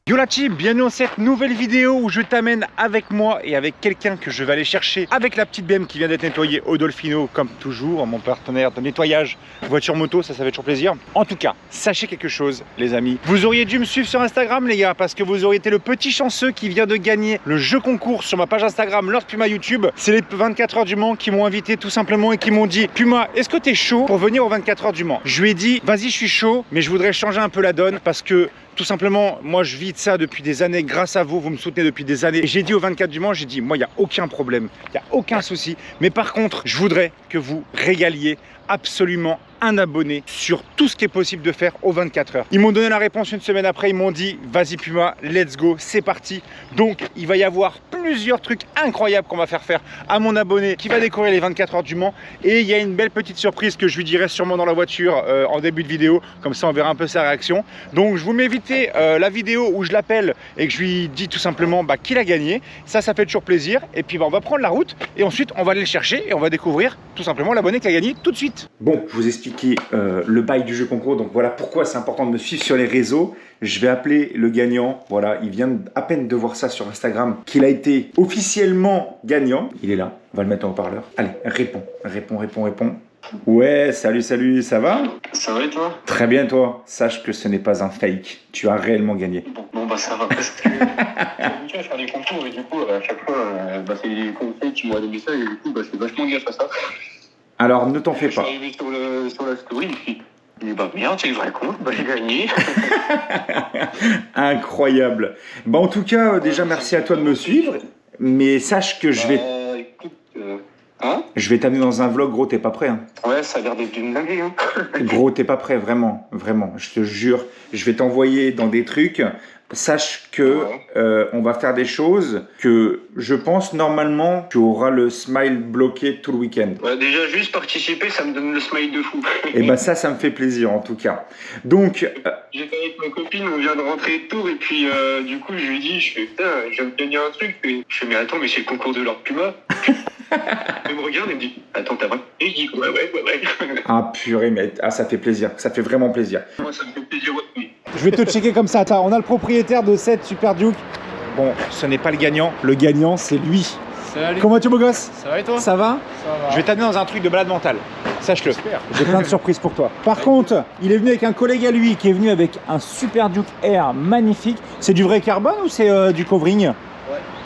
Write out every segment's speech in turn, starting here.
Yo la team, bienvenue dans cette nouvelle vidéo où je t'amène avec moi et avec quelqu'un que je vais aller chercher avec la petite BM qui vient d'être nettoyée au Dolfino comme toujours, mon partenaire de nettoyage voiture moto, ça fait toujours plaisir. En tout cas, sachez quelque chose les amis, vous auriez dû me suivre sur Instagram les gars, parce que vous auriez été le petit chanceux qui vient de gagner le jeu concours sur ma page Instagram Lord Puma YouTube. C'est les 24 heures du Mans qui m'ont invité tout simplement et qui m'ont dit Puma, est-ce que t'es chaud pour venir aux 24 heures du Mans? Je lui ai dit vas-y, je suis chaud, mais je voudrais changer un peu la donne parce que tout simplement, moi je vis de ça depuis des années, grâce à vous, vous me soutenez depuis des années. J'ai dit au 24 du Mans, j'ai dit, moi il n'y a aucun problème, il n'y a aucun souci. Mais par contre, je voudrais que vous régaliez absolument un abonné sur tout ce qui est possible de faire aux 24 heures. Ils m'ont donné la réponse une semaine après, ils m'ont dit, vas-y Puma, let's go, c'est parti. Donc il va y avoir plusieurs trucs incroyables qu'on va faire à mon abonné qui va découvrir les 24 heures du Mans. Et il y a une belle petite surprise que je lui dirai sûrement dans la voiture en début de vidéo, comme ça on verra un peu sa réaction. Donc je vous mets éviter la vidéo où je l'appelle et que je lui dis tout simplement qu'il a gagné. Ça fait toujours plaisir. Et puis on va prendre la route et ensuite on va aller le chercher et on va découvrir tout simplement l'abonné qui a gagné tout de suite. Bon, je vous explique le bail du jeu concours, donc voilà pourquoi c'est important de me suivre sur les réseaux. Je vais appeler le gagnant, voilà, il vient à peine de voir ça sur Instagram, qu'il a été officiellement gagnant. Il est là, on va le mettre en haut-parleur. Allez, réponds. Ouais, salut, ça va? Ça va et toi? Très bien toi, sache que ce n'est pas un fake, tu as réellement gagné. Bon bah ça va parce que tu vas faire des concours et du coup à chaque fois c'est les conseils qui m'ont donné ça et du coup c'est vachement gaffe à ça. Alors ne t'en fais pas. Je suis arrivé sur la story et puis merde, c'est le vrai compte, j'ai gagné. Incroyable. En tout cas, déjà merci à toi de me suivre, mais sache que je vais... Écoute, je vais t'amener dans un vlog, gros, t'es pas prêt hein. Ouais, ça a l'air d'être d'une dinguerie hein. Gros, t'es pas prêt, vraiment, je te jure. Je vais t'envoyer dans des trucs. Sache que on va faire des choses que je pense normalement tu auras le smile bloqué tout le week-end. Ouais, déjà juste participer, ça me donne le smile de fou. Et ça me fait plaisir en tout cas. Donc j'étais avec ma copine, on vient de rentrer de Tours et puis du coup je lui dis, je fais putain, je viens de gagner un truc. Et je fais mais attends, mais c'est le concours de Lord Puma. Elle me regarde et me dit attends, t'as vrai? Et je dis ouais. Ah purée, mais ça fait plaisir, ça fait vraiment plaisir. Moi ça me fait plaisir aussi. Je vais te checker comme ça. Attends, on a le propriétaire de cette Super Duke. Bon, ce n'est pas le gagnant. Le gagnant, c'est lui. Salut. Comment tu beau gosse? Ça va et toi? Ça va? Ça va. Je vais t'amener dans un truc de malade mental. Sache-le. J'espère. J'ai plein de surprises pour toi. Par contre, il est venu avec un collègue à lui qui est venu avec un Super Duke Air magnifique. C'est du vrai carbone ou c'est du covering? Ouais.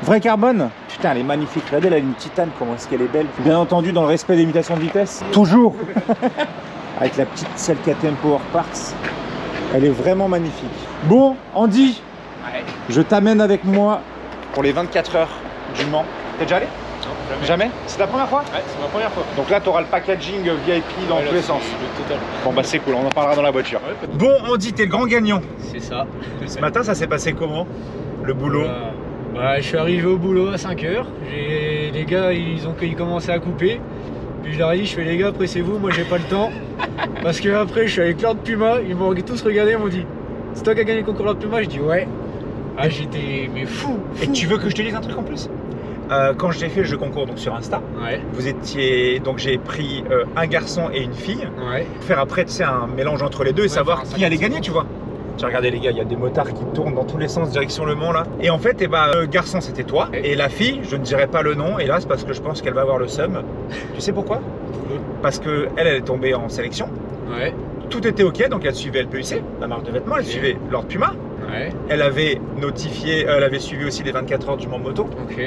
Vrai carbone? Putain, elle est magnifique. Regardez, elle a une titane. Comment est-ce qu'elle est belle. Bien entendu, dans le respect des limitations de vitesse. Toujours. Avec la petite selle KTM Power Parts. Elle est vraiment magnifique. Bon, Andy, ouais. Je t'amène avec moi pour les 24 heures du Mans. T'es déjà allé? Non, jamais. C'est ta première fois? Ouais, c'est ma première fois. Donc là, tu auras le packaging VIP dans tous les sens. Total. Bon, c'est cool, on en parlera dans la voiture. Ouais, bon, Andy, t'es le grand gagnant. C'est ça. Ce matin, ça s'est passé comment? Le boulot? Je suis arrivé au boulot à 5h. Les gars, ils commençaient à couper. Puis je leur ai dit, les gars, pressez-vous, moi j'ai pas le temps. Parce que après, je suis avec Lord Puma, ils m'ont tous regardé, ils m'ont dit, c'est toi qui as gagné le concours Lord Puma? Je dis ouais. Ah, j'étais fou. Et tu veux que je te dise un truc en plus? Quand j'ai fait le jeu concours donc sur Insta, ouais. Vous étiez donc j'ai pris un garçon et une fille. Ouais. Faire après tu sais un mélange entre les deux et savoir qui allait gagner, tu vois. J'ai regardé les gars, il y a des motards qui tournent dans tous les sens direction Le Mans là. Et en fait, le garçon c'était toi. Et la fille, je ne dirais pas le nom, hélas, parce que je pense qu'elle va avoir le seum. Tu sais pourquoi? Parce que elle est tombée en sélection. Ouais. Tout était ok, donc elle suivait LPUC, la marque de vêtements, elle suivait Lord Puma. Ouais. Elle avait notifié, elle avait suivi aussi les 24 heures du Mans Moto. Ok.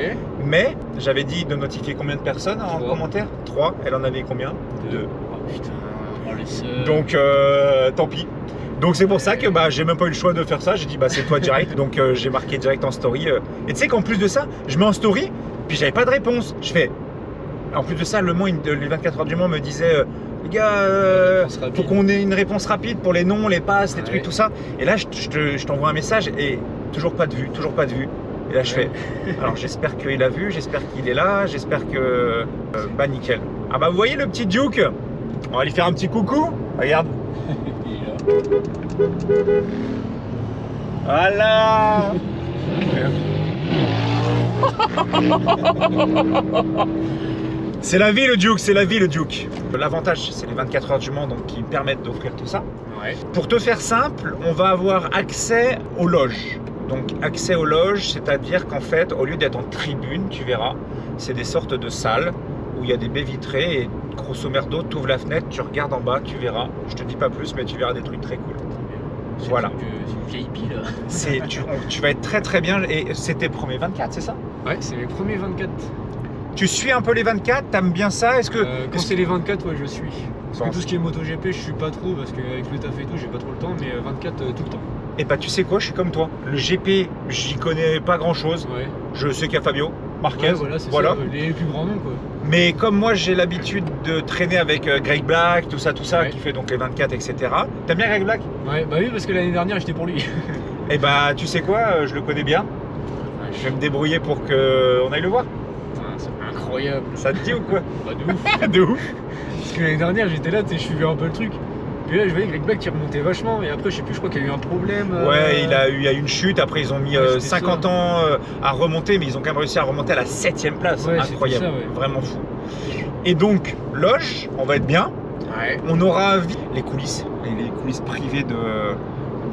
Mais j'avais dit de notifier combien de personnes en commentaire? 3. Elle en avait combien? 2. Oh putain, les seums. Donc tant pis. Donc c'est pour ça que j'ai même pas eu le choix de faire ça. J'ai dit c'est toi direct. Donc j'ai marqué direct en story. Et tu sais qu'en plus de ça, je mets en story, puis j'avais pas de réponse. Je fais. En plus de ça, le Mans, les 24 heures du Mans me disait les gars, faut qu'on ait une réponse rapide pour les noms, les passes, les trucs, tout ça. Et là, je t'envoie un message et toujours pas de vue, Et là, je fais. Alors j'espère qu'il a vu, j'espère qu'il est là, j'espère que. Nickel. Ah vous voyez le petit Duke? On va lui faire un petit coucou. Regarde. Voilà. C'est la vie le Duke, c'est la vie le Duke. L'avantage, c'est les 24 heures du Mans donc, qui permettent d'offrir tout ça. Ouais. Pour te faire simple, on va avoir accès aux loges. Donc accès aux loges, c'est-à-dire qu'en fait, au lieu d'être en tribune, tu verras, c'est des sortes de salles où il y a des baies vitrées et grosso merdo, tu ouvres la fenêtre, tu regardes en bas, tu verras. Je te dis pas plus, mais tu verras des trucs très cool. Voilà. C'est une VIP là. Tu vas être très très bien et c'est tes premiers 24, c'est ça? Ouais, c'est mes premiers 24. Tu suis un peu les 24, t'aimes bien ça? Est-ce que Quand c'est les 24, ouais, je suis. Parce Bon. que tout ce qui est MotoGP, je suis pas trop parce qu'avec le taf et tout, j'ai pas trop le temps, mais 24 tout le temps. Et bah tu sais quoi, je suis comme toi. Le GP, j'y connais pas grand chose. Ouais. Je sais qu'il y a Fabio, Marquez, Ouais, voilà, c'est ça, les plus grands noms quoi. Mais comme moi j'ai l'habitude de traîner avec Greg Black, tout ça, Ouais. qui fait donc les 24, etc. T'aimes bien Greg Black? Ouais, bah oui, parce que l'année dernière, j'étais pour lui. Et bah tu sais quoi, je le connais bien. Je vais me débrouiller pour qu'on aille le voir. Putain, c'est incroyable. Ça te dit ou quoi? Bah de ouf. De ouf. Parce que l'année dernière, j'étais là, tu sais, je suivais un peu le truc. Puis là, je voyais Greg Black qui remontait vachement. Et après, je sais plus, je crois qu'il y a eu un problème. Ouais, il y a eu une chute. Après, ils ont mis Ouais, c'était 50 ça. ans à remonter, mais ils ont quand même réussi à remonter à la 7ème place. Ouais, c'était Incroyable, ça, ouais. vraiment fou. Et donc, loge, on va être bien. Ouais. On aura les coulisses, les coulisses privées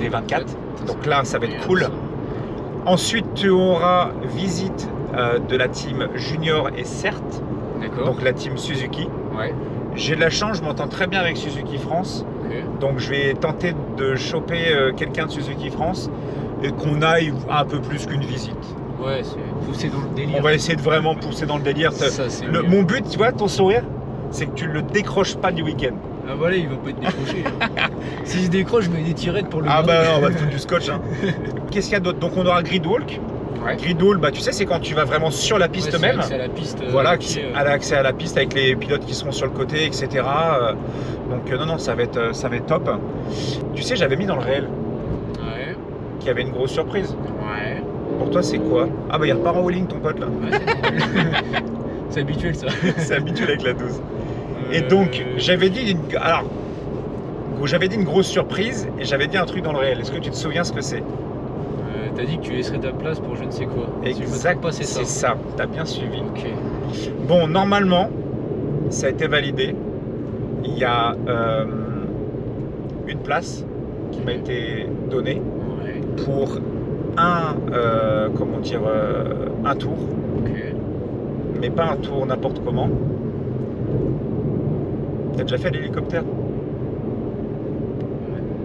des 24. Donc là, ça va être cool. Ensuite, tu auras visite de la team Junior et CERT, D'accord. donc la team Suzuki. Ouais. J'ai de la chance, je m'entends très bien avec Suzuki France. Ok. Donc je vais tenter de choper quelqu'un de Suzuki France et qu'on aille un peu plus qu'une visite. Ouais, c'est poussé dans le délire. On va essayer de vraiment pousser dans le délire. Ça, c'est mieux. Mon but, tu vois, ton sourire, c'est que tu le décroches pas du week-end. Ah voilà, il va pas être décroché. S'il se décroche, je mets des tirettes pour le Ah garder. bah non, on va te foutre du scotch. Hein. Qu'est-ce qu'il y a d'autre? Donc on aura Grid Walk. Ouais. Grid Walk, bah tu sais, c'est quand tu vas vraiment sur la piste Ouais, même. C'est à la piste. Voilà, qui est, accès à la piste avec les pilotes qui seront sur le côté, etc. Donc non, ça va être top. Tu sais, j'avais mis dans le réel Ouais. qu'il y avait une grosse surprise. Ouais. Pour toi, c'est quoi? Ah bah il repart en wheeling ton pote là. Ouais, c'est normal. C'est habituel ça. C'est habituel avec la 12. Et donc, j'avais dit une grosse surprise et j'avais dit un truc dans le réel. Est-ce que tu te souviens ce que c'est? T'as dit que tu laisserais ta place pour je ne sais quoi. Si je me Exact, trompe pas, c'est ça. c'est ça. T'as bien suivi. Ok. Bon, normalement, ça a été validé. Il y a une place qui m'a été donnée Ouais. pour un tour, Ok. mais pas un tour n'importe comment. T'as déjà fait l'hélicoptère?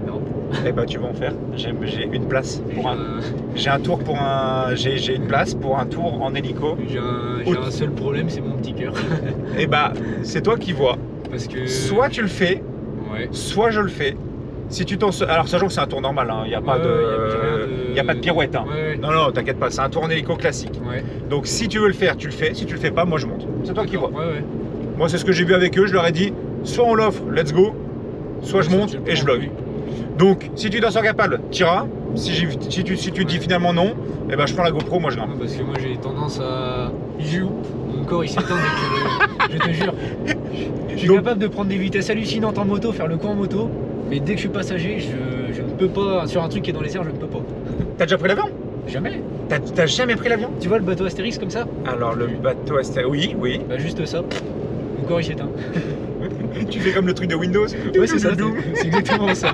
Non. Eh ben tu vas en faire. J'ai une place pour un. Euh, J'ai un tour pour un. J'ai une place pour un tour en hélico. J'ai un seul problème, c'est mon petit cœur. Et bah c'est toi qui vois. Parce que. Soit tu le fais, Ouais. soit je le fais. Si tu t'en. Alors sachant que c'est un tour normal, il n'y a pas Ouais, de. Y a pas de pirouette. Hein. Ouais. Non, non, t'inquiète pas, c'est un tour en hélico classique. Ouais. Donc si tu veux le faire, tu le fais. Si tu le fais pas, moi je monte. C'est toi qui vois. Ouais, ouais. Moi c'est ce que j'ai vu avec eux, je leur ai dit, soit on l'offre, let's go, soit je monte et je vlog. Donc si tu t'en sens capable, t'iras. Si tu dis finalement non, eh ben je prends la GoPro, moi je grimpe. Non, parce que moi j'ai tendance à. Mon corps il s'éteint dès que je te jure. Je suis Donc- capable de prendre des vitesses hallucinantes en moto, faire le coup en moto, mais dès que je suis passager, je ne peux pas. Sur un truc qui est dans les airs, je ne peux pas. T'as déjà pris l'avion? Jamais. T'as jamais pris l'avion? Tu vois le bateau Astérix comme ça? Alors le bateau Astérix, oui, oui. Bah juste ça. Mon corps il s'éteint. Tu fais comme le truc de Windows. Ouais c'est ça, c'est exactement ça.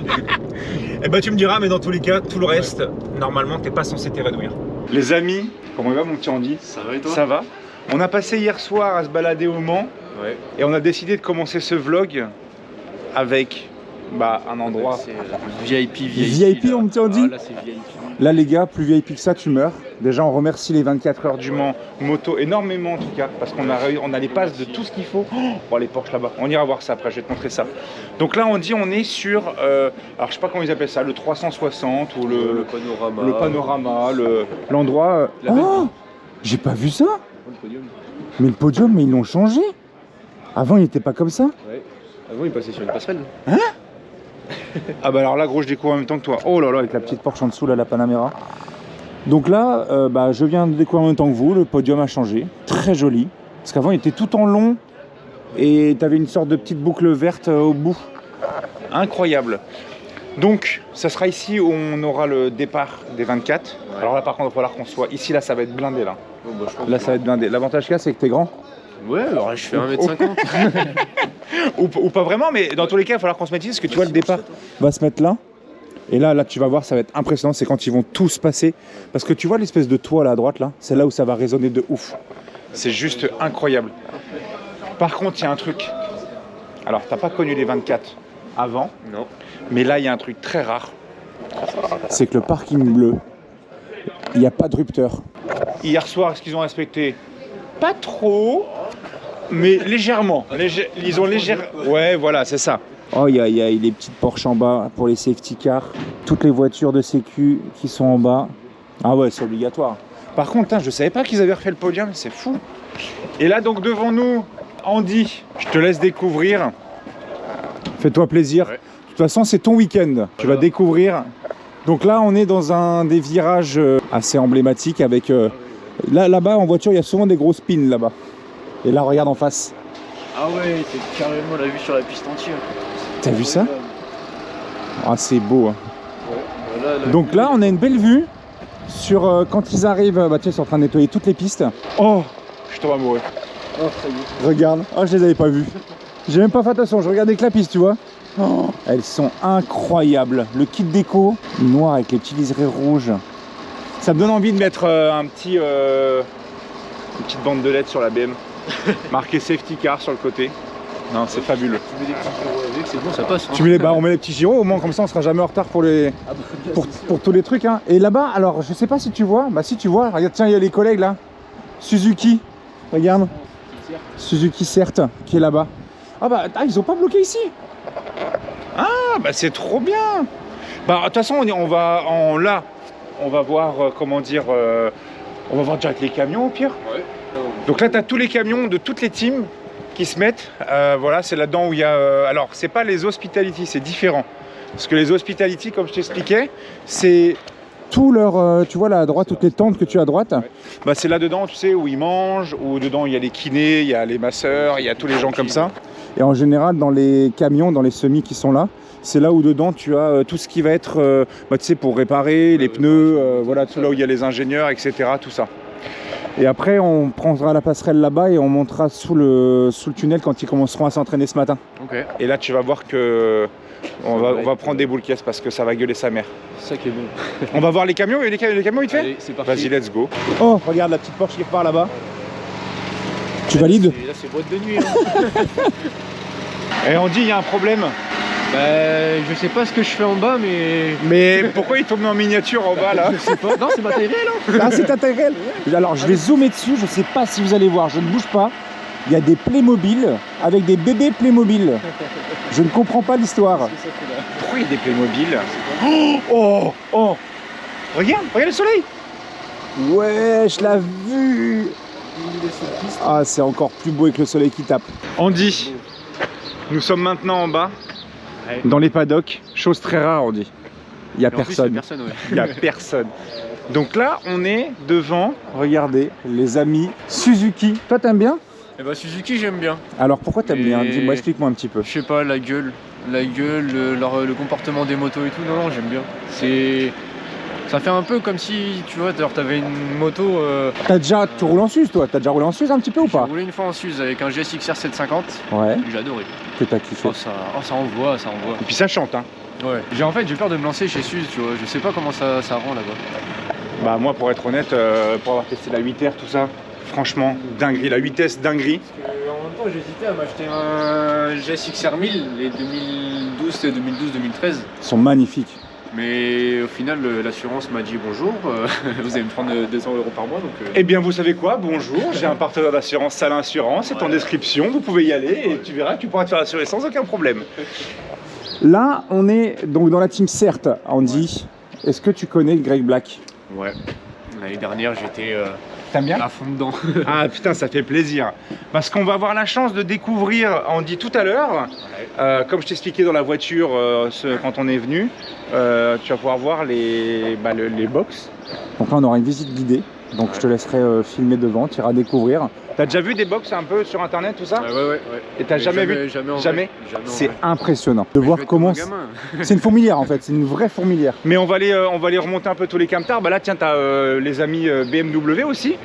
Et bah tu me diras, mais dans tous les cas, tout le reste, normalement, t'es pas censé t'évanouir. Les amis, comment va mon petit Andy? Ça va et toi? Ça va. On a passé hier soir à se balader au Mans Ouais. et on a décidé de commencer ce vlog avec un endroit. C'est VIP, VIP, là. on me tient dit. Ah, là c'est VIP. Là les gars, plus VIP que ça, tu meurs. Déjà on remercie les 24 heures du Mans moto énormément en tout cas, parce qu'on a les passes de tout ce qu'il faut. Oh les Porsche là-bas, on ira voir ça après, je vais te montrer ça. Donc là on dit on est sur, alors je sais pas comment ils appellent ça, le 360 ou Le panorama. le panorama, l'endroit. La belle Oh, j'ai pas vu ça. Le podium. Mais le podium, mais ils l'ont changé. Avant il n'était pas comme ça. Ouais. Avant il passait sur une passerelle. Ah bah alors là gros je découvre en même temps que toi. Oh là là avec la petite Porsche en dessous là, la Panamera. Donc là je viens de découvrir en même temps que vous, le podium a changé. Très joli. Parce qu'avant il était tout en long et tu avais une sorte de petite boucle verte au bout. Incroyable. Donc ça sera ici où on aura le départ des 24. Ouais. Alors là par contre il va falloir qu'on soit ici, là ça va être blindé là. Bon, bah, je pense Là que- ça va être blindé. L'avantage qu'il y a c'est que t'es grand. Ouais, alors je fais 1m50. ou pas vraiment, mais dans tous les cas, il va falloir qu'on se mette ici, parce que tu vois, le départ va se mettre là. Et là, tu vas voir, ça va être impressionnant, c'est quand ils vont tous passer. Parce que tu vois l'espèce de toit là à droite, là, c'est là où ça va résonner de ouf. C'est juste incroyable. Par contre, il y a un truc. Alors, t'as pas connu les 24 avant, Non. mais là, il y a un truc très rare. C'est que le parking bleu, il n'y a pas de rupteur. Hier soir, est-ce qu'ils ont respecté? Pas trop, mais légèrement. Ils ont légèrement. Ouais, voilà, c'est ça. Oh, il y a les petites Porsche en bas pour les safety cars. Toutes les voitures de sécu qui sont en bas. Ah ouais, c'est obligatoire. Par contre, je savais pas qu'ils avaient refait le podium, c'est fou. Et là, donc, devant nous, Andy, je te laisse découvrir. Fais-toi plaisir. Ouais. De toute façon, c'est ton week-end. Tu vas découvrir. Donc là, on est dans un des virages assez emblématiques avec... Là-bas, en voiture, il y a souvent des grosses pins là-bas. Et là, regarde en face. Ah ouais, c'est carrément la vue sur la piste entière. T'as vu ça? Ah, c'est beau. Hein. Ouais. Voilà, Donc là, on a une belle vue sur quand ils arrivent. Bah, tu sais, ils sont en train de nettoyer toutes les pistes. Oh, je tombe amoureux. Oh, ça y est. Regarde. Oh, je les avais pas vues. J'ai même pas fait attention. Je regardais que la piste, tu vois. Oh, elles sont incroyables. Le kit déco, noir avec les petits liserés rouges. Ça me donne envie de mettre une petite bande de LED sur la BM. Marqué safety car sur le côté. Non, c'est fabuleux. Tu mets des petits gyros avec, c'est bon, ça passe. Hein. Tu mets on met les petits gyros, au moins comme ça on sera jamais en retard pour les pour tous les trucs. Hein. Et là-bas, alors je sais pas si tu vois, bah si tu vois, regarde, tiens, il y a les collègues là. Suzuki, regarde. Suzuki certes, qui est là-bas. Ah bah ils ont pas bloqué ici. Ah bah c'est trop bien. Bah de toute façon on va voir comment dire, on va voir direct les camions au pire. Ouais. Donc là tu as tous les camions de toutes les teams qui se mettent. Voilà, c'est là-dedans où il y a. Alors c'est pas les hospitality, c'est différent. Parce que les hospitality, comme je t'expliquais, c'est tout leur, tu vois là à droite, toutes les tentes que tu as à droite, bah, c'est là-dedans, tu sais, où ils mangent, où dedans il y a les kinés, il y a les masseurs, il y a tous les gens comme ça. Et en général, dans les camions, dans les semis qui sont là, c'est là où dedans tu as tout ce qui va être, bah, tu sais, pour réparer les pneus, voilà, tout là où il y a les ingénieurs, etc., tout ça. Et après, on prendra la passerelle là-bas et on montera sous le tunnel quand ils commenceront à s'entraîner ce matin. Ok. Et là, tu vas voir que on va prendre des boules caisses parce que ça va gueuler sa mère. C'est ça qui est bon. On va voir les camions, les camions vite fait. Allez, c'est parti. Vas-y, let's go. Oh, regarde la petite Porsche qui repart là-bas. Tu valides? Là, c'est boîte de nuit. Hein. Et on dit, il y a un problème. Bah, je sais pas ce que je fais en bas, mais. Mais pourquoi il tombe en miniature en bas là? Je sais pas. Non, c'est ma taille réelle. Hein. Ah, c'est ta taille réelle. Alors, je vais zoomer dessus, je sais pas si vous allez voir, je ne bouge pas. Il y a des Playmobil avec des bébés Playmobil. Je ne comprends pas l'histoire. Pourquoi il y a des Playmobil? Oh, oh. Regarde le soleil. Ouais, je l'ai vu. Ah, c'est encore plus beau avec le soleil qui tape. Andy, nous sommes maintenant en bas, dans les paddocks. Chose très rare, Andy. Il n'y a personne. Ouais. Il n'y a personne. Donc là, on est devant, regardez, les amis Suzuki. Toi, t'aimes bien? Eh bah, Suzuki, j'aime bien. Alors, pourquoi t'aimes bien? Et- Dis-moi, explique-moi un petit peu. Je sais pas, la gueule, le comportement des motos et tout. Non, j'aime bien. Ça fait un peu comme si, tu vois, t'avais une moto. Tu roules en Suze, toi? T'as déjà roulé en Suze un petit peu ou J'ai pas? roulé une fois en Suze avec un GSX-R 750. Ouais. J'ai adoré. Que t'as kiffé. Ça envoie. Et puis ça chante, hein. Ouais. J'ai peur de me lancer chez Suze, tu vois. Je sais pas comment ça rend là-bas. Bah moi, pour être honnête, pour avoir testé la 8R, tout ça, franchement, dinguerie. La 8S, dinguerie. En même temps, j'hésitais à m'acheter un GSX-R 1000, les 2012-2013. Ils sont magnifiques. Mais au final, l'assurance m'a dit bonjour, vous allez me prendre 200 € par mois. Donc, Eh bien, vous savez quoi? Bonjour, j'ai un partenaire d'assurance, Salle Assurance, c'est en description, vous pouvez y aller et tu verras que tu pourras te faire assurer sans aucun problème. Là, on est donc dans la team CERT, Andy. Est-ce que tu connais Greg Black? Ouais. L'année dernière, j'étais T'aimes bien? à fond dedans. Ah putain, ça fait plaisir. Parce qu'on va avoir la chance de découvrir, Andy, tout à l'heure, comme je t'expliquais dans la voiture quand on est venu, tu vas pouvoir voir les box. Donc là, on aura une visite guidée. Donc je te laisserai filmer devant, tu iras découvrir. T'as déjà vu des box un peu sur internet, tout ça? Ouais. Et t'as jamais vu? Jamais en Jamais? vrai. C'est impressionnant de voir comment. C'est C'est une fourmilière en fait, c'est une vraie fourmilière. Mais on va aller remonter un peu tous les camtars. Bah là, tiens, t'as les amis BMW aussi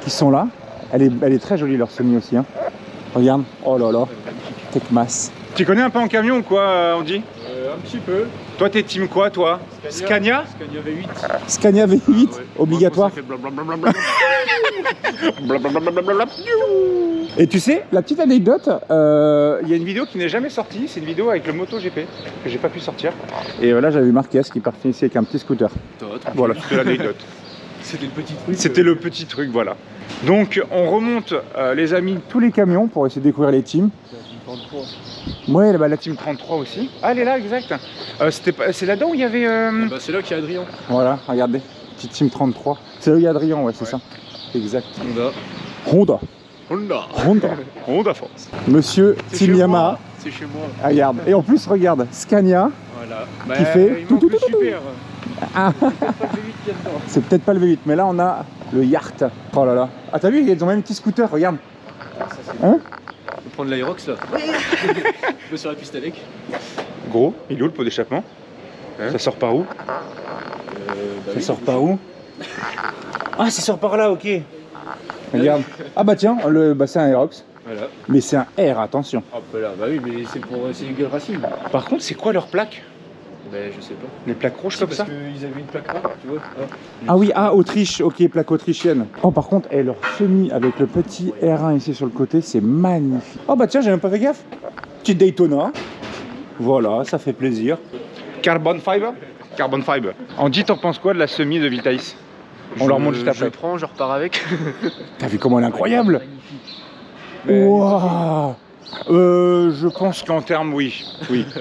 qui sont là. Elle est très jolie leur semi aussi. Hein. Regarde, oh là là, tech masse. Tu connais un peu en camion ou quoi, Andy? Un petit peu. Toi, t'es team quoi, toi? Scania? Scania V8. Scania V8, Ah ouais. obligatoire. Ça fait blablabla. Et tu sais, la petite anecdote, il y a une vidéo qui n'est jamais sortie, c'est une vidéo avec le MotoGP que j'ai pas pu sortir. Et là, j'avais vu Marquez qui partait ici avec un petit scooter. Voilà, c'était l'anecdote. C'était le petit truc. C'était le petit truc, voilà. Donc, on remonte, les amis, tous les camions pour essayer de découvrir les teams. Ouais, bah, la team 33 aussi. Ah, elle est là, exact. C'est là-dedans où il y avait... Bah, c'est là qu'il y a Adrien. Voilà, regardez, petite team 33. C'est là où il y a Adrien, ouais, c'est ça. Exact. Honda. Honda Force. Monsieur Team Yamaha. C'est chez moi. Ah, regarde. Et en plus, regarde, Scania. Voilà. Qui fait il manque le super. Ah. C'est peut-être pas le V8, mais là on a le Yacht. Oh là là. Ah, t'as vu, ils ont même un petit scooter, regarde. Hein? On va prendre l'Aerox là. Je vais sur la piste avec. Gros, il est où le pot d'échappement? Ça sort par où? Ça sort par où? Ah, ça sort par là, ok. Regarde. Ah bah tiens, c'est un Aerox. Voilà. Mais c'est un R, attention. Hop là, bah oui, mais c'est du Gueule Racing. Par contre, c'est quoi leur plaque? Ben je sais pas. Les plaques rouges comme ça? Parce qu'ils avaient une plaque rare, tu vois. Ah oui, ah, Autriche, ok, plaque autrichienne. Oh, par contre, leur semi avec le petit R1 ici sur le côté, c'est magnifique. Oh bah tiens, j'ai même pas fait gaffe. Petite Daytona. Voilà, ça fait plaisir. Carbon fiber? Carbon fiber. Andy, t'en penses quoi de la semi de Vitaïs? On leur montre juste après. Je prends, je repars avec. T'as vu comment elle est incroyable? Waouh. Je pense qu'en termes, oui. Putain,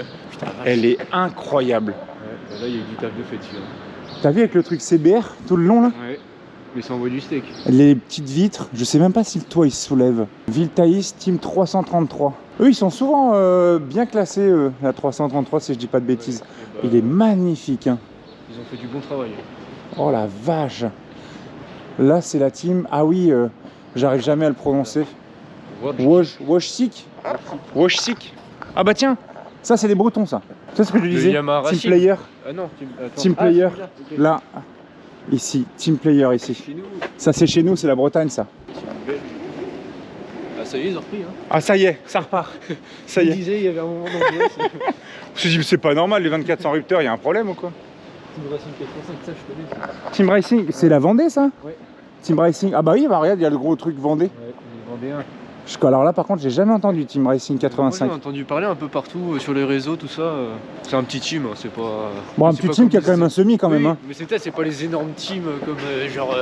elle est incroyable. Ouais, là, il y a une table de fête, celui-là. T'as vu avec le truc CBR tout le long là? Ouais. Mais ça envoie du steak. Les petites vitres, je sais même pas si le toit il se soulève. Viltaïs Team 333. Eux ils sont souvent bien classés, la 333 si je dis pas de bêtises. Bah, il est magnifique. Hein. Ils ont fait du bon travail. Oh la vache. Là c'est la team, ah oui, j'arrive jamais à le prononcer. Wojcik. Wojcik. Ah bah tiens, ça c'est des Bretons ça. C'est ce que je disais. Team Player. Ah non, Team Player. Okay. Là, ici, Team Player ici. Chez nous. Ça c'est chez nous, c'est la Bretagne ça. Ah ça y est, ils ont repris. Hein. Ah ça y est, ça repart. Ça y est. Je disais, il y avait un moment d'ambiance. Je me suis dit, c'est pas normal, les 24 sans rupteur, il y a un problème ou quoi? Team Racing 85, ça je connais. Ça. Team Racing, c'est la Vendée ça? Ouais. Team Racing, ah bah oui, bah regarde, il y a le gros truc Vendée. Ouais, les Vendéens. Alors là par contre, j'ai jamais entendu Team Racing 85. Moi, j'ai entendu parler un peu partout sur les réseaux, tout ça. C'est un petit team, hein, c'est pas. Bon, un petit team qui a quand même un semi quand même. Hein. Mais c'est pas les énormes teams comme genre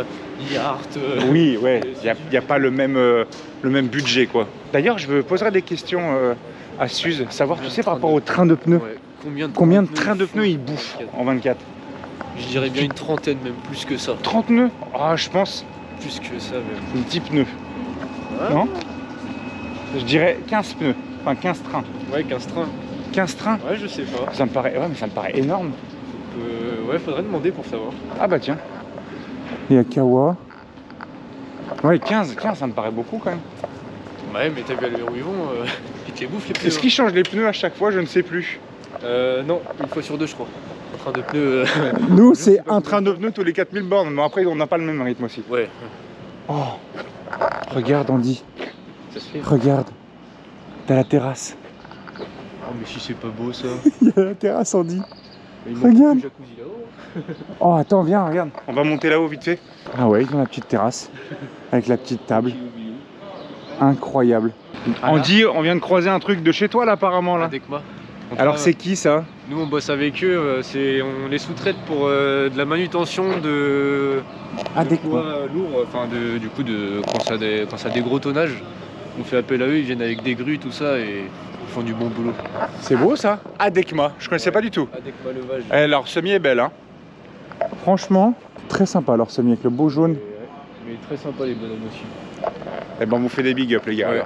Yacht. Oui, ouais, il n'y a pas le même budget quoi. D'ailleurs, je me poserai des questions à Suze, savoir, tu sais, par rapport au train de pneus. Ouais. Combien de trains de pneus ils bouffent en 24? Je dirais bien une trentaine, même plus que ça. 30 pneus? Ah, je pense. Plus que ça, même. Une 10 pneus. Ouais. Non? Je dirais 15 pneus, enfin 15 trains. Ouais, 15 trains. 15 trains? Ouais, je sais pas. Ça me paraît, ouais, mais ça me paraît énorme. Ouais, faudrait demander pour savoir. Ah bah tiens. Il y a Kawa. Ouais, 15, ça me paraît beaucoup quand même. Ouais, mais t'as vu à l'heure où ils vont, ils te les bouffent les pneus. Est-ce qu'ils changent les pneus à chaque fois? Je ne sais plus. Non, une fois sur deux, je crois. Un train de pneus. Nous, c'est un train de pneus tous les 4000 bornes, mais après, on n'a pas le même rythme aussi. Ouais. Oh, regarde, Andy. Ça se fait. Regarde. T'as la terrasse. Oh, mais si c'est pas beau ça. Il y a la terrasse, Andy. Il regarde. Le jacuzzi là-haut. Oh, attends, viens, regarde. On va monter là-haut vite fait. Ah ouais, ils ont la petite terrasse. Avec la petite table. Incroyable. Andy, on vient de croiser un truc de chez toi là apparemment là. Adekma. Alors c'est qui ça? Nous on bosse avec eux, on les sous-traite pour de la manutention de poids lourds, enfin du coup quand ça a des gros tonnages, on fait appel à eux, ils viennent avec des grues tout ça et ils font du bon boulot. C'est beau ça? Adekma, je connaissais pas du tout. Adekma Levage. Leur semi est belle hein. Franchement, très sympa leur semi avec le beau jaune. Mais très sympa les bonhommes aussi. Eh ben on vous fait des big up les gars. Ouais.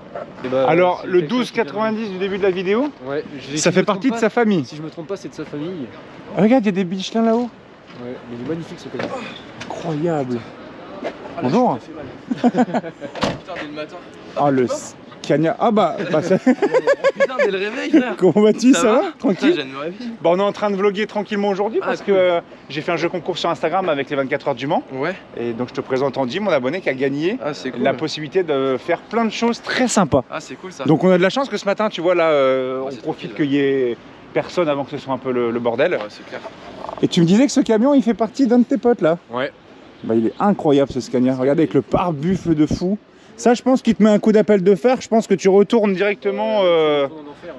Alors le 12,90 du début de la vidéo, ouais, ça fait partie de sa famille. Si je me trompe pas, c'est de sa famille. Regarde, il y a des Michelin là-haut. Ouais, mais il est magnifique ce côté. Incroyable. Bonjour. Putain, dès le matin. Ah le... Cagnard. Ah bah ça... Putain, dès le réveil, frère. Comment vas-tu, ça va? Putain, Tranquille? je viens de me réveiller. Bon, on est en train de vlogger tranquillement aujourd'hui parce cool. que j'ai fait un jeu concours sur Instagram avec les 24 heures du Mans. Ouais. Et donc je te présente Andy, mon abonné, qui a gagné Ah, c'est cool. la possibilité de faire plein de choses très sympas. Ah, c'est cool ça. Donc on a de la chance que ce matin, tu vois, là, on c'est profite tranquille, qu'il y ait personne avant que ce soit un peu le bordel. Ouais, c'est clair. Et tu me disais que ce camion, il fait partie d'un de tes potes là. Ouais. Bah, il est incroyable ce Scania. Regardez avec le pare-buffle de fou. Ça, je pense qu'il te met un coup d'appel de fer. Je pense que tu retournes directement.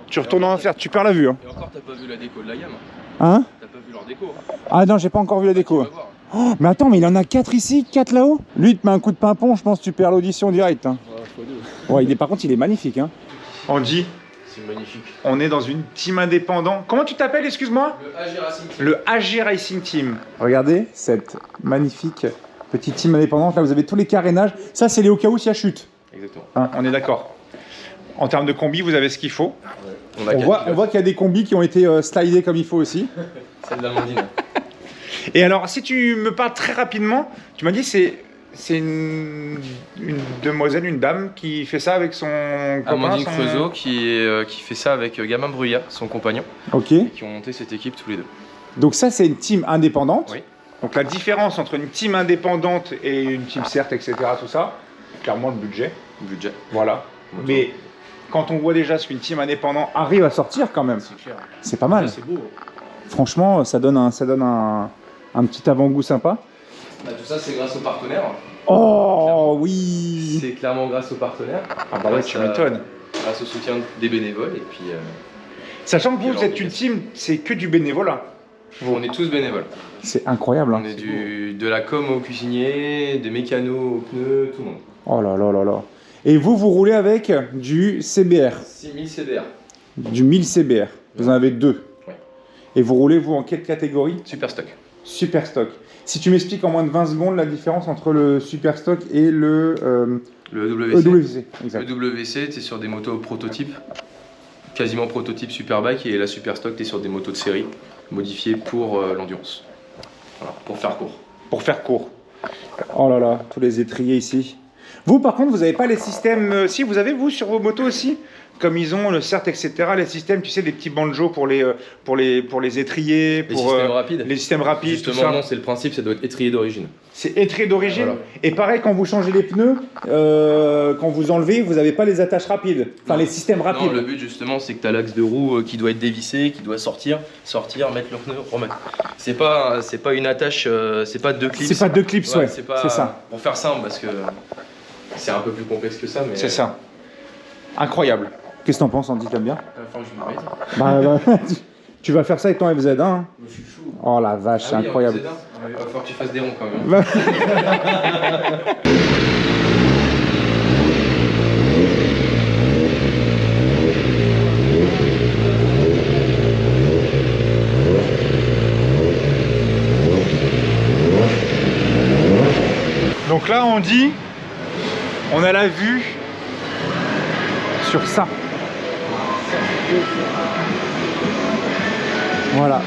Tu retournes en enfer. Tu perds la vue. Hein, Et encore, t'as pas vu la déco de la gamme. hein? T'as pas vu leur déco. Ah non, j'ai pas encore vu la Tu déco. vas voir. Oh, mais attends, mais il en a 4 ici, 4 là-haut. Lui, il te met un coup de pimpon. Je pense que tu perds l'audition direct. Hein. Ouais, par contre, il est magnifique. Hein. Andy, C'est magnifique. on est dans une team indépendant. Comment tu t'appelles, excuse-moi? Le AG Racing Team. Le AG Racing Team. Regardez cette magnifique petite team indépendante. Là, vous avez tous les carénages. Ça, c'est les au cas où s'il y a chute. Exactement. Hein, on est d'accord. En termes de combi, vous avez ce qu'il faut. On a On voit qu'il y a des combis qui ont été slidés comme il faut aussi. celle d'Amandine. Et alors, si tu me parles très rapidement, tu m'as dit c'est une demoiselle, une dame qui fait ça avec son copain. Amandine Creusot qui fait ça avec Gamin Bruyat, son compagnon, Ok. et qui ont monté cette équipe tous les deux. Donc ça, c'est une team indépendante. Oui. Donc la différence entre une team indépendante et une team CERT, etc., tout ça, clairement le budget. Budget. Voilà. Moto. Mais quand on voit déjà ce qu'une team indépendante arrive à sortir quand même, C'est clair. c'est pas mal. C'est beau. Franchement, ça donne un petit avant-goût sympa. Bah, tout ça, c'est grâce aux partenaires. Oh oui. C'est clairement grâce aux partenaires. Ah bah ouais, tu m'étonnes. Grâce au soutien des bénévoles. Et puis, Sachant que vous Quelle êtes une team, c'est que du bénévolat. on est tous bénévoles. C'est incroyable. Hein. On est de la com aux cuisiniers, des mécanos aux pneus, tout le monde. Oh là là là là. Et vous roulez avec du CBR, 6000 CBR. du 1000 CBR. Vous en avez 2. Ouais. Et vous roulez, vous, en quelle catégorie? Super stock. Super stock. Si tu m'expliques en moins de 20 secondes la différence entre le super stock et le Le WC. EWC. Exact. Le WC, tu es sur des motos prototypes, quasiment prototype Superbike, et la Super Stock, tu es sur des motos de série, modifiées pour l'endurance. Voilà, pour faire court. Pour faire court. Oh là là, tous les étriers ici. Vous, par contre, vous n'avez pas les systèmes... si, vous avez, vous, sur vos motos aussi? Comme ils ont le CERT, etc., les systèmes, tu sais, des petits banjos pour les étriers, Les pour systèmes rapides. les systèmes rapides, tout Justement, ça. non, c'est le principe, ça doit être étrié d'origine. C'est étrier d'origine. Voilà. Et pareil, quand vous changez les pneus, quand vous enlevez, vous n'avez pas les attaches rapides. Enfin, Non. les systèmes rapides. Non, le but justement, c'est que tu as l'axe de roue qui doit être dévissé, qui doit sortir, mettre le pneu, remettre. C'est pas une attache, c'est pas deux clips. C'est pas 2 clips, ouais. C'est pas- C'est ça. Pour faire simple, parce que c'est un peu plus complexe que ça, mais. C'est ça. Incroyable. Qu'est-ce que t'en penses, Andy? T'aimes bien? Enfin, je m'arrête. Tu vas faire ça avec ton FZ1. Hein? Je suis chaud. Oh la vache, c'est Ah oui, incroyable. Il va falloir que tu fasses des ronds quand même. Bah- Donc là, on dit, on a la vue sur ça. Voilà.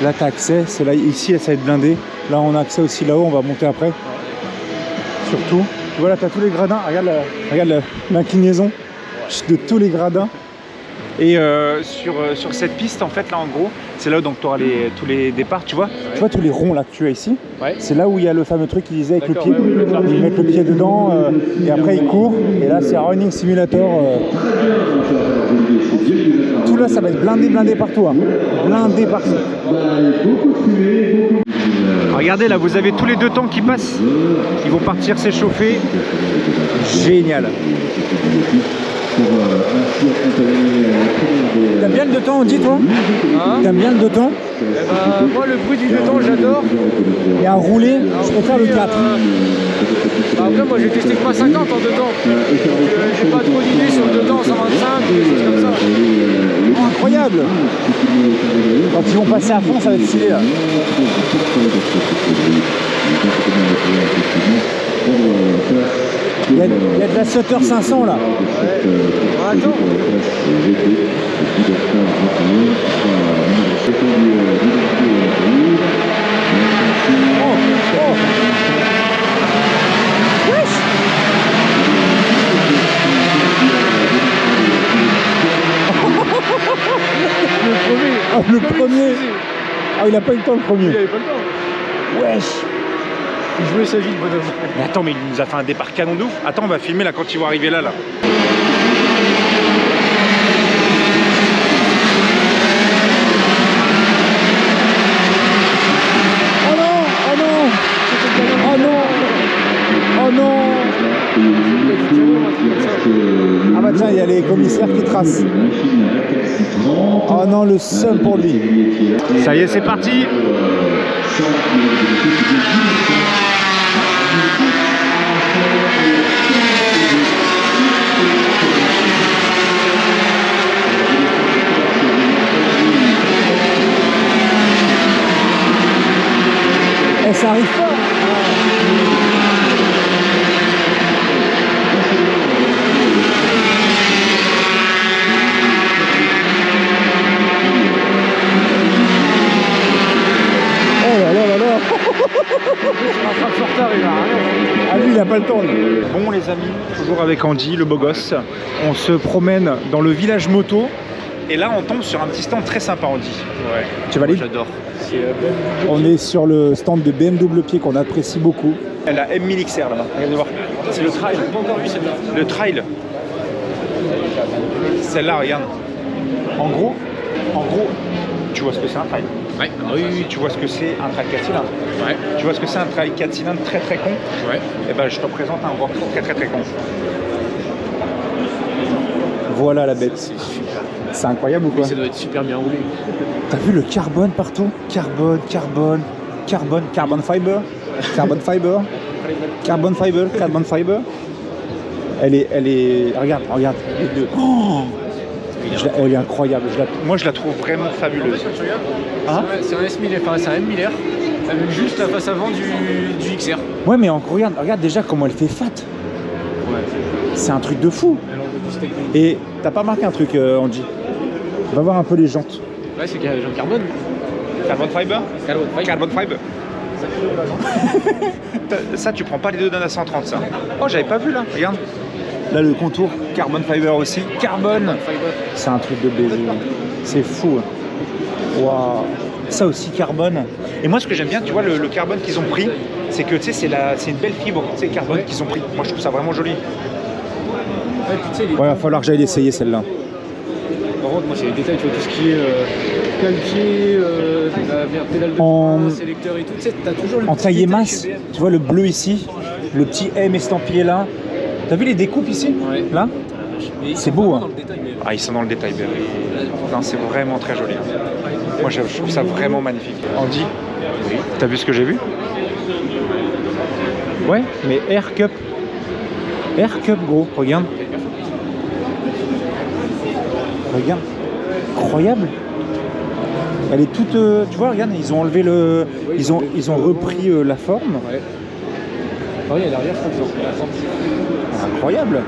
Là, tu as accès. C'est là, ici, là, ça va être blindé. Là, on a accès aussi là-haut. On va monter après. Surtout. Tu vois, là, tu as tous les gradins. Regarde l'inclinaison de tous les gradins. Et sur cette piste, en fait, là, en gros, c'est là où tu auras tous les départs, tu vois. Tu vois tous les ronds là que tu as ici. Ouais. C'est là où il y a le fameux truc qu'ils disaient avec le D'accord, pied. ouais, Ils mettent le pied dedans et après ils courent. Et là, c'est un running simulator. Tout là, ça va être blindé partout. Hein. Blindé partout. Regardez là, vous avez tous les 2 temps qui passent. Ils vont partir s'échauffer. Génial. T'aimes bien le 2 temps, on dit toi? Hein? T'aimes bien le 2 temps? Moi, le bruit du 2 temps, j'adore. Et à rouler, je préfère le 4. Après, moi, j'ai testé que ma 50 en 2 temps. J'ai pas trop d'idées sur le 2 temps, 125, des choses comme ça. Oh, incroyable! Quand ils vont passer à fond, ça va être stylé là. Il y a de la Sutter 500 là. Attends. Oh, oh. Wesh. Le premier. Ah, il a pas eu le temps le premier. Il avait pas le temps. Wesh. Il jouait sa vie, le bonhomme. Mais attends, mais il nous a fait un départ canon de ouf. Attends, on va filmer là quand ils vont arriver là. Oh non, oh non, oh non, oh non. Ah bah tiens, il y a les commissaires qui tracent. Oh non, le seum pour lui. Ça y est, c'est parti. Et ça arrive pas. Oh là là là là. Ah lui il a pas le temps. Bon les amis, toujours avec Andy, le beau gosse. On se promène dans le village moto. Et là on tombe sur un petit stand très sympa Andy. Ouais. Tu valides? J'adore. On est sur le stand de BMW pied qu'on apprécie beaucoup. La M1000 XR là-bas, regardez voir. C'est le trail. J'ai pas encore vu celle-là. Le trail. Celle-là, regarde. En gros, tu vois ce que c'est un trail. Ouais. Oui, tu vois ce que c'est un trail 4 cylindres. Ouais. Tu vois ce que c'est un trail 4 cylindres très très con. Ouais. Et ben je te présente un rock très très très con. Voilà la bête. C'est super. C'est incroyable ou quoi? Ça doit être super bien roulé. T'as vu le carbone partout? Carbone fiber. Elle est. Regarde. Oh, elle est incroyable. Moi je la trouve vraiment fabuleuse. Hein? C'est un S1000, enfin c'est un M1000R avec juste la face avant du XR. Ouais mais regarde déjà comment elle fait fat. Ouais. C'est un truc de fou. Et t'as pas remarqué un truc Andy? Va voir un peu les jantes. Ouais, c'est carbone. Carbon fiber. Carbone fiber. Ça tu prends pas les deux d'un A130 ça. Oh j'avais pas vu là, regarde. Là le contour, carbon fiber aussi. Carbone. C'est un truc de baiser. C'est fou. Waouh. Ça aussi carbone. Et moi ce que j'aime bien, tu vois le carbone qu'ils ont pris, c'est que tu sais c'est une belle fibre, c'est carbone qu'ils ont pris. Moi je trouve ça vraiment joli. Ouais, il va falloir que j'aille l'essayer celle-là. Par contre, moi c'est les détails, tu vois, tout ce qui est calquier, pédale de frein, sélecteur et tout, tu sais, t'as toujours le en petit taillé détail masse, chez BM. tu vois le bleu ici, le petit M estampillé là. T'as vu les découpes ici? Ouais. Là? Mais ils C'est sont beau, vraiment hein. dans le détail, mais... Ah ils sont dans le détail BM. Non c'est vraiment très joli. Moi je trouve ça vraiment magnifique. Andy, oui. T'as vu ce que j'ai vu? Ouais, mais Air Cup. Air Cup gros, regarde. Regarde, incroyable. Elle est toute, tu vois, regarde, ils ont enlevé le, ils ont repris la forme. Ouais. Ah oui, à l'arrière, je crois qu'ils ont repris la forme. Incroyable.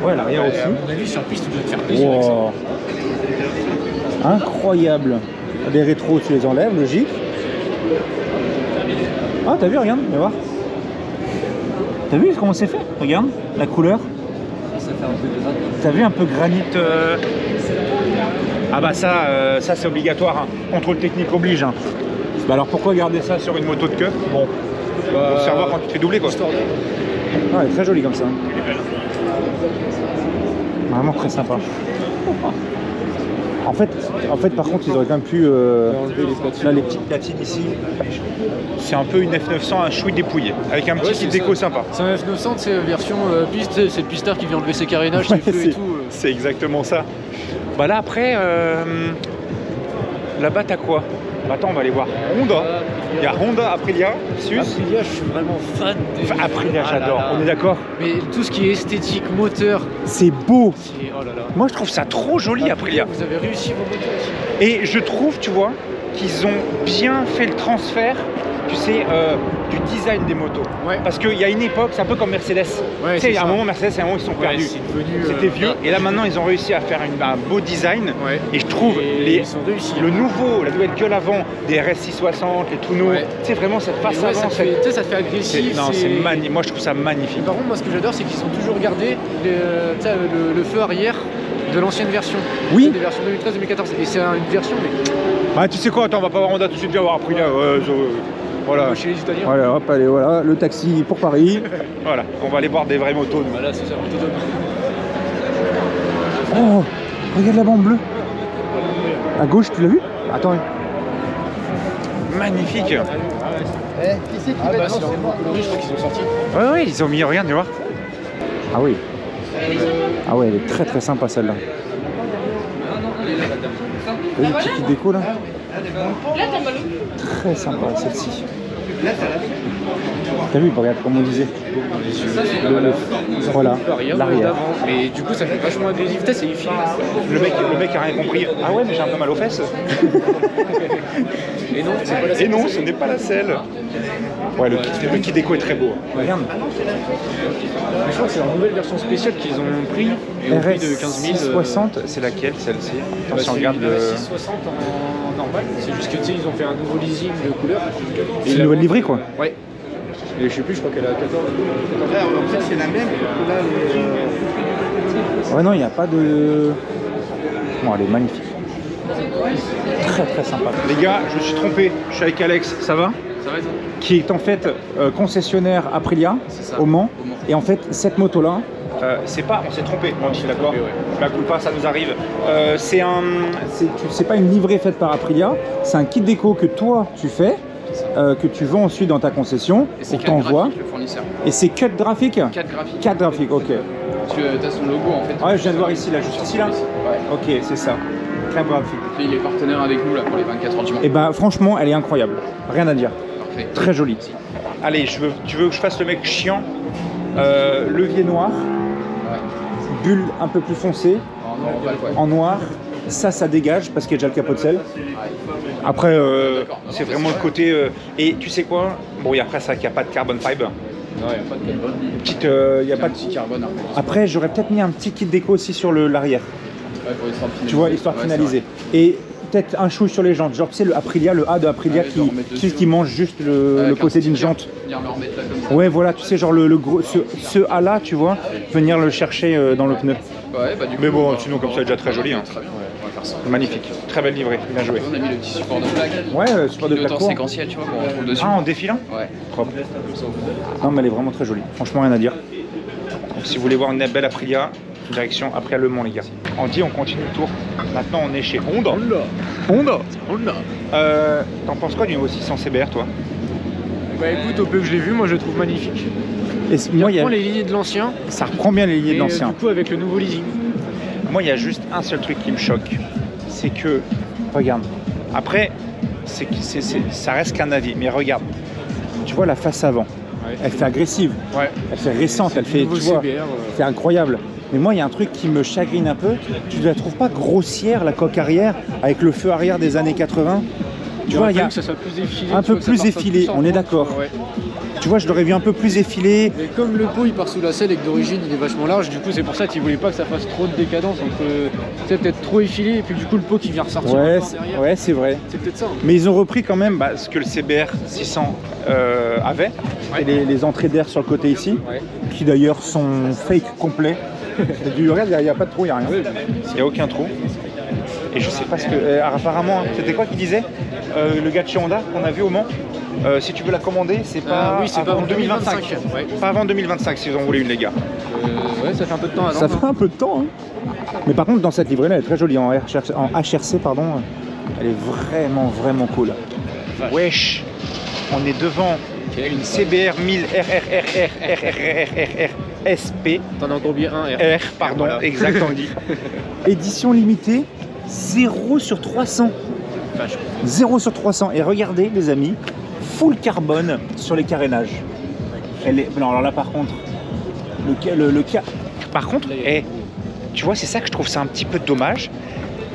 Ouais, à l'arrière aussi. À mon avis, sur piste, tu dois te faire plaisir avec ça. Wow. Incroyable. Les rétros, tu les enlèves, logique. Ah, t'as vu, regarde, viens voir. T'as vu comment c'est fait? Regarde, la couleur. Ça fait un peu de granit. T'as vu un peu granit Ah bah ça c'est obligatoire, hein. Contrôle technique oblige. Hein. Bah alors pourquoi garder ça sur une moto de queue? Bon, pour savoir quand tu te fais doubler quoi. Ah, elle est très jolie comme ça. Vraiment très sympa. En fait, par contre, ils auraient quand même pu enlever les platines. là les petites platines ici. C'est un peu une F900 un chouï dépouillé, avec un petit kit déco sympa. C'est un F900, c'est version piste, c'est le pistard qui vient enlever ses carénages, ses feux et tout. C'est exactement ça. Bah là après, là-bas t'as quoi? Bah attends, on va aller voir Honda. Il y a Honda, Aprilia, Sus. Aprilia, je suis vraiment fan des... Enfin, Aprilia, j'adore, on est d'accord? Mais tout ce qui est esthétique, moteur, C'est beau. c'est... Oh là là. Moi je trouve ça trop joli Aprilia. Vous avez réussi vos moteurs aussi. Et je trouve, tu vois, qu'ils ont bien fait le transfert, tu sais, du design des motos. Ouais. Parce qu'il y a une époque, c'est un peu comme Mercedes. Ouais, tu sais, c'est à un ça. moment, Mercedes, à un moment, ils sont perdus. c'est devenu, C'était vieux. Et là, maintenant, ils ont réussi à faire un beau design. Ouais. Et je trouve Et ils sont réussis. la nouvelle gueule avant des RS660, les Tuno, Ouais. tu sais, vraiment cette face Et ouais, avant. ça te fait, tu sais, ça te fait agressif. Non, c'est magnifique. Moi, je trouve ça magnifique. Par contre, moi, ce que j'adore, c'est qu'ils ont toujours gardé tu sais, le feu arrière de l'ancienne version. Oui. Des versions 2013-2014. Et c'est une version, mais Ah, tu sais quoi, attends, on va pas voir Honda tout de suite, viens voir après là. Voilà. chez les Italiens. Voilà, hop, allez, voilà, le taxi pour Paris. Voilà, on va aller voir des vraies motos. nous. Voilà, c'est ça, orthodoxe. Oh, regarde la bande bleue. À gauche, tu l'as vu? Attends. Magnifique. Ah bah, c'est leur nouveau coloris, je crois qu'ils ont sorti. Ouais, ils ont mis, regarde, tu vois. Ah oui. Ah ouais, elle est très très sympa celle-là. T'as vu le petit déco là? Très sympa celle-ci. T'as vu, regarde comme on disait. Voilà, l'arrière. Mais du coup, ça fait vachement agressif. C'est effilé. Le mec a rien compris. Ah ouais, mais j'ai un peu mal aux fesses. Et non, c'est pas la Et non, ce n'est pas la selle. Ouais, le kit déco est très beau. Regarde. Je crois que c'est leur nouvelle version spéciale qu'ils ont pris. Et au prix de 15 000. 660, c'est laquelle celle-ci? Attends, si on regarde le. 660 en normal. C'est juste que tu sais, ils ont fait un nouveau leasing de couleur. C'est une nouvelle livrée quoi. Ouais. Et je sais plus, je crois qu'elle a 14. En fait, c'est la même. Là, Ouais, non, il n'y a pas de. Bon, elle est magnifique. Très très sympa. Les gars, je me suis trompé. Je suis avec Alex, ça va? Ça va être Qui est en fait concessionnaire Aprilia C'est ça. au Mans. Au Mans. Et en fait, cette moto-là, c'est pas, on s'est trompé. Bon, je suis d'accord. trompé, ouais. Je la coule pas, ça nous arrive. C'est pas une livrée faite par Aprilia. C'est un kit déco que toi tu fais, que tu vends ensuite dans ta concession. On t'envoie. Le fournisseur. Et c'est cut graphique. 4 graphiques. 4 graphiques, ok. Parce que t'as son logo en fait. Ouais, je viens de voir ici, là, juste ici, là. Ouais. Ok, c'est ça. 4 graphiques. Et il est partenaire avec nous là pour les 24 heures du Mans. Et ben franchement, elle est incroyable. Rien à dire. Parfait. Très jolie. Allez, tu veux que je fasse le mec chiant? Levier noir, Ouais. bulle un peu plus foncée, en noir. Ça dégage parce qu'il y a déjà le capot de selle. Après, D'accord. c'est vraiment le côté. Et tu sais quoi? Bon, et après ça, qu'il n'y a pas de carbon fiber. Non, il n'y a pas de carbone. Petite, y a pas de... petit carbone après. Après, j'aurais peut-être mis un petit kit déco aussi sur l'arrière. Ouais, pour histoire de finaliser. Tu vois, histoire de Ouais, finaliser. Et peut-être un chouille sur les jantes. Genre, tu sais, le Aprilia, le A de Aprilia Ouais, je vais en mettre dessus, qui mange juste le côté d'une jante. Venir le remettre là comme ça. Ouais, voilà, tu sais, genre le gros, ce A là, tu vois, venir le chercher dans le pneu. Ouais, bah du coup. Mais bon, on va- sinon, comme ça, c'est déjà très joli, hein. Très bien, ouais, on va faire ça. Magnifique, très belle livrée, bien joué. On a mis le petit support de plaque. Ouais, support de plaque Pilotant court. séquentiel, tu vois, qu'on retrouve dessus. Ah, en défilant? Ouais. Propre. Non, mais elle est vraiment très jolie. Franchement, rien à dire. Donc, si vous voulez voir une belle Aprilia, direction Aprilia Le Mans, les gars. On dit, on continue le tour. Maintenant, on est chez Honda. Honda. T'en penses quoi du nouveau 600 CBR, toi? Bah écoute, au peu que je l'ai vu, moi je le trouve magnifique. Et moi, Il reprend les lignées de l'ancien. ça reprend bien les lignées de Et l'ancien. du coup, avec le nouveau leasing. Moi, il y a juste un seul truc qui me choque. C'est que, regarde, après, ça reste qu'un avis, mais regarde, tu vois la face avant, elle fait agressive, Ouais. elle fait récente, elle fait, Nouveau tu vois, CBR. c'est incroyable. Mais moi, il y a un truc qui me chagrine un peu. Tu ne la trouves pas grossière, la coque arrière, avec le feu arrière des années 80? Tu vois, il y a que ça soit plus effilé. un tu peu vois, que ça plus parte effilé, en on est pointe, d'accord. ouais. Tu vois, je l'aurais vu un peu plus effilé. Mais comme le pot il part sous la selle et que d'origine il est vachement large, du coup c'est pour ça qu'ils voulaient pas que ça fasse trop de décadence entre, tu sais, peut-être trop effilé et puis du coup le pot qui vient ressortir Ouais, encore derrière. ouais, c'est vrai. C'est peut-être ça. hein. Mais ils ont repris quand même ce que le CBR 600 avait, et les entrées d'air sur le côté ici, Ouais. qui d'ailleurs sont fake complet. Regarde, il n'y a pas de trou, il n'y a rien. Il n'y a aucun trou. Et je sais pas ce que. Apparemment, c'était quoi qu'il disait le gars de chez Honda qu'on a vu au Mans? Si tu veux la commander, c'est pas, oui, c'est pas avant avant 2025. Ouais. Pas avant 2025 si vous en voulez une, les gars. Ouais, ça fait un peu de temps à Ça attendre. fait un peu de temps. Hein. Mais par contre, dans cette livrée-là, elle est très jolie. En HRC, pardon. Elle est vraiment cool. Wesh, on est devant une CBR 1000 SP. T'en as encore bien un. R, pardon, Voilà. exact, on dit. Édition limitée, 0 sur 300. Vache. 0 sur 300. Et regardez, les amis, full carbone sur les carénages. Elle est... Non, alors là, par contre, par contre, tu vois, c'est ça que je trouve ça un petit peu dommage.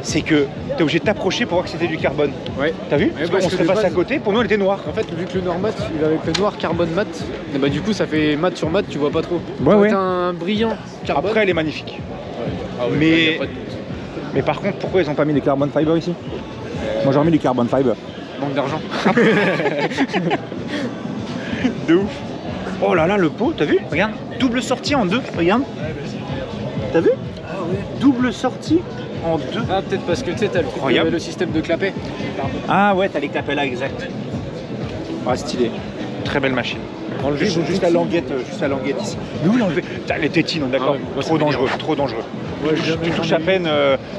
c'est que t'es obligé de t'approcher pour voir que c'était du carbone. Ouais. T'as vu? Ouais, Parce qu'on que serait de passé à base- côté, pour nous elle était noire. En fait, vu que le noir mat, il va avec le noir carbone mat, et bah du coup ça fait mat sur mat, tu vois pas trop. Ouais, Quand ouais. t'as un brillant carbone. Après elle est magnifique. Ah ouais, mais- là, y a pas de doute. Mais par contre, pourquoi ils ont pas mis les carbon fiber ici? Moi j'aurais mis du carbon fiber. Manque d'argent. De ouf. Oh là là, le pot, t'as vu? Regarde, double sortie en deux, regarde. T'as vu? Ah ouais. Double sortie en deux. Ah peut-être parce que tu sais, t'as le, truc Incroyable. le système de clapet. Ah ouais, t'as les clapets là, exact. Ah, stylé. Très belle machine. Enlever, Juste la languette ici. Mais où l'enlever? Putain, les tétines, on est d'accord. Ah ouais, moi, ça Trop m'énerve. dangereux, trop dangereux. Ouais, Tu touches à peine,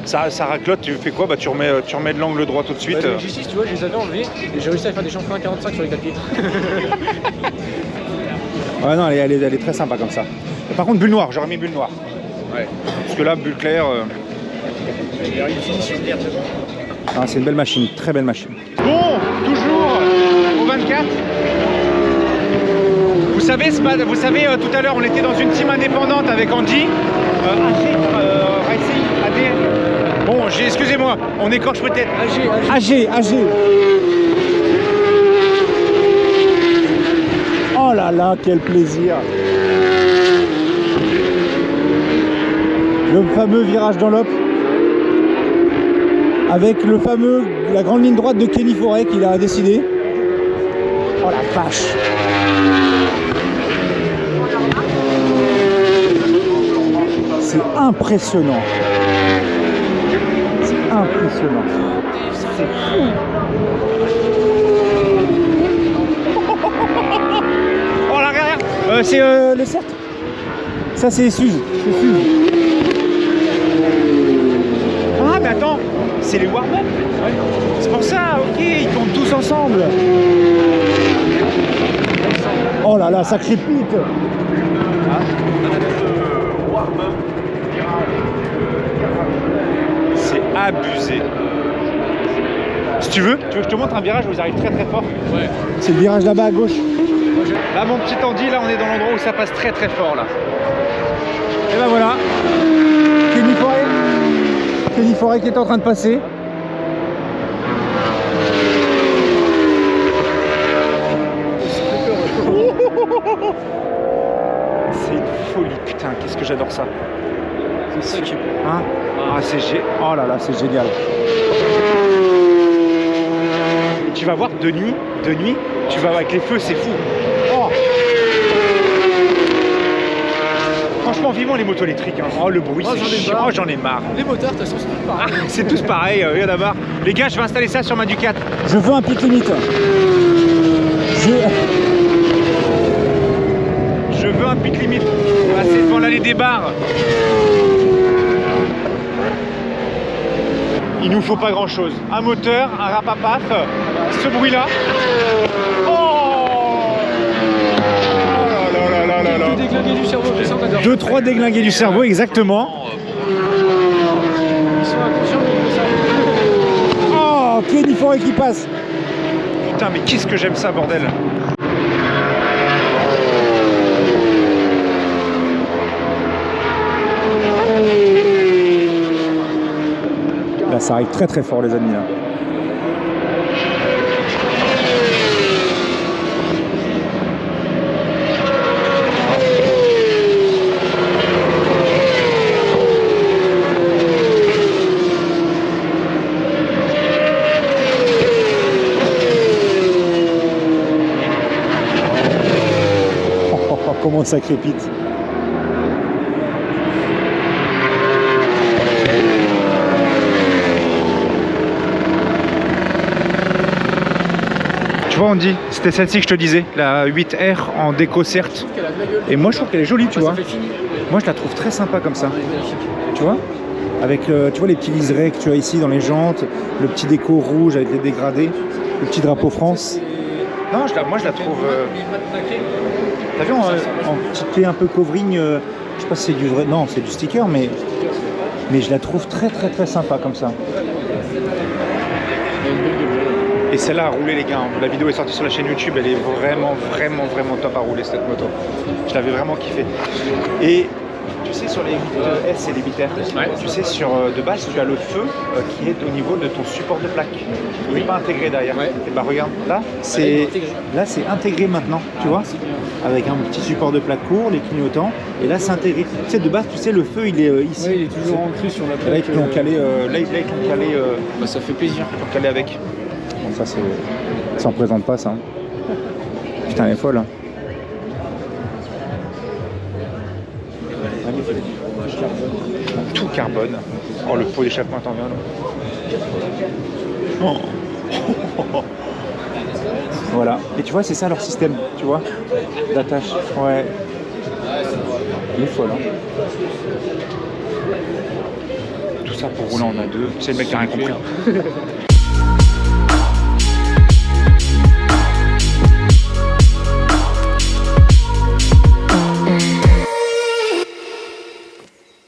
ça raclote, tu fais quoi? Bah tu remets de l'angle droit tout de suite. Bah, les G6, tu vois, je les avais enlevés et j'ai réussi à faire des champions à 45 sur les clapiers. Ouais, non, elle est très sympa comme ça. Et par contre, bulle noire, j'aurais mis bulle noire. Ouais. Parce que là, bulle claire. Ah, c'est une belle machine, très belle machine. Bon, toujours au 24. Vous savez, tout à l'heure, on était dans une team indépendante avec Andy. Racing, AD. Bon, excusez-moi, on écorche peut-être. AG. Oh là là, quel plaisir. Le fameux virage dans l'op. Avec la grande ligne droite de Kenny Forêt qu'il a décidé. Oh la vache. C'est impressionnant. C'est impressionnant. C'est fou. Oh là, regarde. C'est le CERT. Ça c'est Suze. Ah mais attends, c'est les warm-up. C'est pour ça, ok, ils tournent tous ensemble. Oh là là, ça crépite. C'est abusé. Si tu veux que je te montre un virage où ils arrivent très très fort? Ouais. C'est le virage là-bas à gauche. Là mon petit Andy, là on est dans l'endroit où ça passe très très fort là. Et ben voilà. Kenny Forêt qui est en train de passer. C'est une folie, putain, qu'est-ce que j'adore ça. C'est ça qui est beau. Hein? Ah, oh là là, c'est génial. Et tu vas voir de nuit, tu vas voir avec les feux, c'est fou. Oh. Franchement, vivement les motos électriques. Hein. Oh, le bruit, c'est chiant. Oh, j'en ai marre. Les motards, de toute façon, c'est tout pareil. Ah, c'est tous pareil, il y en a marre. Les gars, je vais installer ça sur ma Ducat. Je veux un pic limite. Je veux un pit limite. Passer devant l'allée des bars. Il nous faut pas grand chose. Un moteur, un rapapaf, ce bruit là. Oh là là là là là. Déglinguer du cerveau, c'est ça qu'on adore. 2-3 déglingués du cerveau, exactement. Ils sont inconscients, mais ça. Oh, Kenny Forêt qui passe. Putain, mais qu'est-ce que j'aime ça, bordel. Là, ça arrive très très fort, les amis. Là. Comment ça crépite. Tu vois, on dit, c'était celle-ci que je te disais, la 8R en déco certes. Et moi, je trouve qu'elle est jolie, tu vois. Ça fait fini. Moi, je la trouve très sympa comme ça. Elle est magnifique. Tu vois, avec tu vois les petits liserés que tu as ici dans les jantes, le petit déco rouge avec les dégradés, le petit drapeau France. Non, moi je la trouve. T'as vu en petit clé un peu covering, je sais pas si c'est du vrai, non c'est du sticker, mais je la trouve très très très sympa comme ça. Et celle-là a roulé les gars, la vidéo est sortie sur la chaîne YouTube, elle est vraiment top à rouler cette moto. Je l'avais vraiment kiffé. Et sais, sur les 8S et les 8R, tu sais, sur de base, tu as le feu qui est au niveau de ton support de plaque. Il n'est pas intégré derrière. Ouais. Et bah regarde, là, c'est intégré maintenant, tu vois, avec un petit support de plaque court, les clignotants, et là c'est intégré. Tu sais, de base, tu sais, le feu il est ici. Ouais, il est toujours ancré sur la plaque. Là, ils l'ont calé, là, ils l'ont calé, Bah, ça fait plaisir. ils l'ont calé avec. Bon, ça, c'est. Ça en présente pas, ça. Hein. Putain, elle est folle. Hein. Tout carbone. Oh, le pot d'échappement, attends, viens là. Oh. Voilà. Et tu vois, c'est ça leur système, tu vois, d'attache. Ouais. Elle est folle, hein. Tout ça pour rouler en A2. C'est le mec qui a rien compris.